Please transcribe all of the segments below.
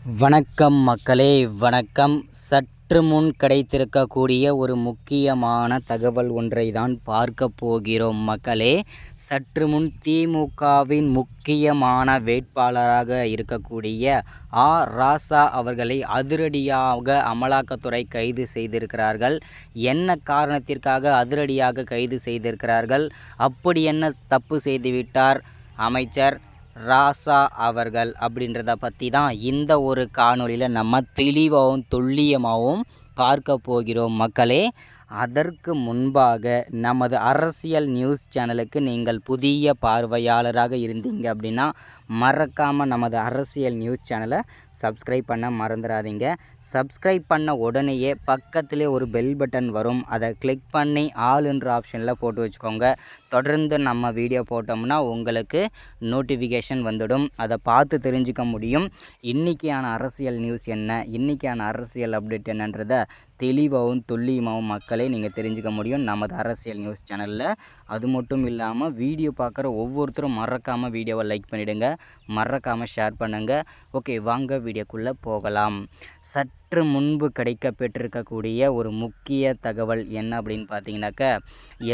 வணக்கம் மக்களே, வணக்கம். சற்று முன் கிடைத்திருக்கக்கூடிய ஒரு முக்கியமான தகவல் ஒன்றை தான் பார்க்க போகிறோம் மக்களே. சற்று முன் திமுகவின் முக்கியமான வேட்பாளராக இருக்கக்கூடிய ராசா அவர்களை அதிரடியாக அமலாக்கத்துறை கைது செய்திருக்கிறார்கள். என்ன காரணத்திற்காக அதிரடியாக கைது செய்திருக்கிறார்கள்? அப்படி என்ன தப்பு செய்துவிட்டார் அமைச்சர் ராசா அவர்கள் அப்படின்றத பற்றி தான் இந்த ஒரு காணொளியில் நம்ம தெளிவாகவும் துல்லியமாகவும் பார்க்க போகிறோம் மக்களே. அதற்கு முன்பாக நமது அரசியல் நியூஸ் சேனலுக்கு நீங்கள் புதிய பார்வையாளராக இருந்தீங்க அப்படின்னா மறக்காமல் நமது அரசியல் நியூஸ் சேனலை சப்ஸ்கிரைப் பண்ண மறந்துடாதீங்க. சப்ஸ்கிரைப் பண்ண உடனேயே பக்கத்திலே ஒரு பெல் பட்டன் வரும், அதை கிளிக் பண்ணி ஆல் என்ற ஆப்ஷனில் போட்டு வச்சுக்கோங்க. தொடர்ந்து நம்ம வீடியோ போட்டோம்னா உங்களுக்கு நோட்டிஃபிகேஷன் வந்துடும், அதை பார்த்து தெரிஞ்சுக்க முடியும். இன்றைக்கியான அரசியல் நியூஸ் என்ன, இன்றைக்கியான அரசியல் அப்டேட் என்னன்றதை தெளிவாகவும் துல்லியமாகவும் மக்களை நீங்கள் தெரிஞ்சுக்க முடியும் நமது அரசியல் நியூஸ் சேனலில். அது மட்டும் இல்லாமல் வீடியோ பார்க்குற ஒவ்வொருத்தரும் மறக்காமல் வீடியோவை லைக் பண்ணிவிடுங்க, மறக்காமல் ஷேர் பண்ணுங்கள். ஓகே, வாங்க வீடியோக்குள்ளே போகலாம். சற்று முன்பு கிடைக்கப்பெற்றிருக்கக்கூடிய ஒரு முக்கிய தகவல் என்ன அப்படின்னு பார்த்தீங்கன்னாக்கா,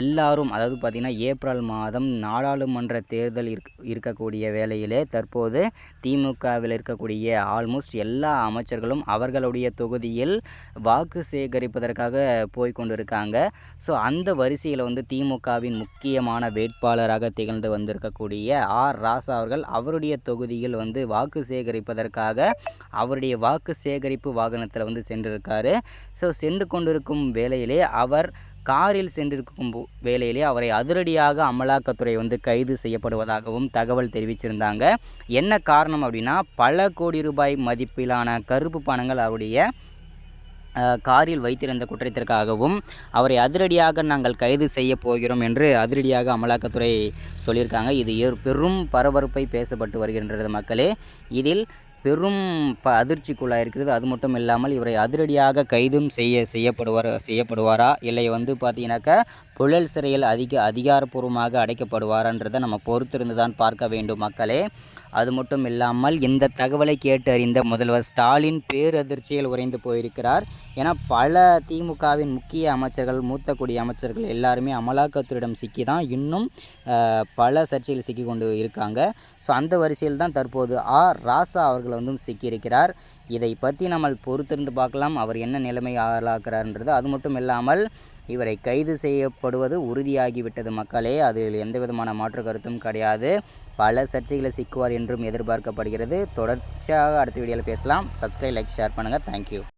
எல்லாரும் அதாவது பார்த்திங்கன்னா ஏப்ரல் மாதம் நாடாளுமன்ற தேர்தல் இருக்கக்கூடிய வேளையிலே தற்போது திமுகவில் இருக்கக்கூடிய ஆல்மோஸ்ட் எல்லா அமைச்சர்களும் அவர்களுடைய தொகுதியில் வாக்கு சேகரிப்பதற்காக போய் கொண்டிருக்காங்க. ஸோ அந்த வரிசையில் திமுகவின் முக்கியமான வேட்பாளராக திகழ்ந்து வந்திருக்கக்கூடிய ராசா அவர்கள் அவருடைய தொகுதியில் வாக்கு சேகரிப்பதற்காக அவருடைய வாக்கு சேகரிப்பு வாகனத்தில் சென்றிருக்காரு. ஸோ சென்று கொண்டிருக்கும் வேளையிலே அவர் காரில் சென்றிருக்கும் வேளையிலே அவரை அதிரடியாக அமலாக்கத்துறை கைது செய்யப்படுவதாகவும் தகவல் தெரிவிச்சிருந்தாங்க. என்ன காரணம் அப்படின்னா, பல கோடி ரூபாய் மதிப்பிலான கருப்பு பணங்கள் அவருடைய காரில் வைத்திருந்த குற்றத்திற்காகவும் அவரை அதிரடியாக நாங்கள் கைது செய்ய போகிறோம் என்று அதிரடியாக அமலாக்கத்துறை சொல்லியிருக்காங்க. இது பெரும் பரபரப்பை பேசப்பட்டு வருகின்றது மக்களே. இதில் பெரும் அதிர்ச்சிக்குள்ளாக இருக்கிறது. அது மட்டும் இல்லாமல் இவரை அதிரடியாக கைதும் செய்யப்படுவாரா இல்லை பார்த்தீங்கன்னாக்கா புழல் சிறையில் அதிகாரப்பூர்வமாக அடைக்கப்படுவாரான்றதை நம்ம பொறுத்திருந்து தான் பார்க்க வேண்டும் மக்களே. அது மட்டும் இல்லாமல் இந்த தகவலை கேட்டு அறிந்த முதல்வர் ஸ்டாலின் பேரதிர்ச்சியில் உறைந்து போயிருக்கிறார். ஏன்னா பல திமுகவின் முக்கிய அமைச்சர்கள், மூத்த கூடிய அமைச்சர்கள் எல்லாருமே அமலாக்கத்துறையிடம் சிக்கி தான் இன்னும் பல சர்ச்சையில் சிக்கி கொண்டு இருக்காங்க. ஸோ அந்த வரிசையில் தான் தற்போது ராசா அவர்கள் சிக்கியிருக்கிறார். இதை பற்றி நம்ம பொறுத்திருந்து பார்க்கலாம், அவர் என்ன நிலைமை ஆளாக்குறார்ன்றது. அது மட்டும் இல்லாமல் இவரை கைது செய்யப்படுவது உறுதியாகிவிட்டது மக்களே. அதில் எந்த விதமான மாற்று கருத்தும் கிடையாது. பல சர்ச்சைகளை சிக்குவார் என்றும் எதிர்பார்க்கப்படுகிறது. தொடர்ச்சியாக அடுத்த வீடியோவில் பேசலாம். சப்ஸ்கிரைப், லைக், ஷேர் பண்ணுங்கள். தேங்க்யூ.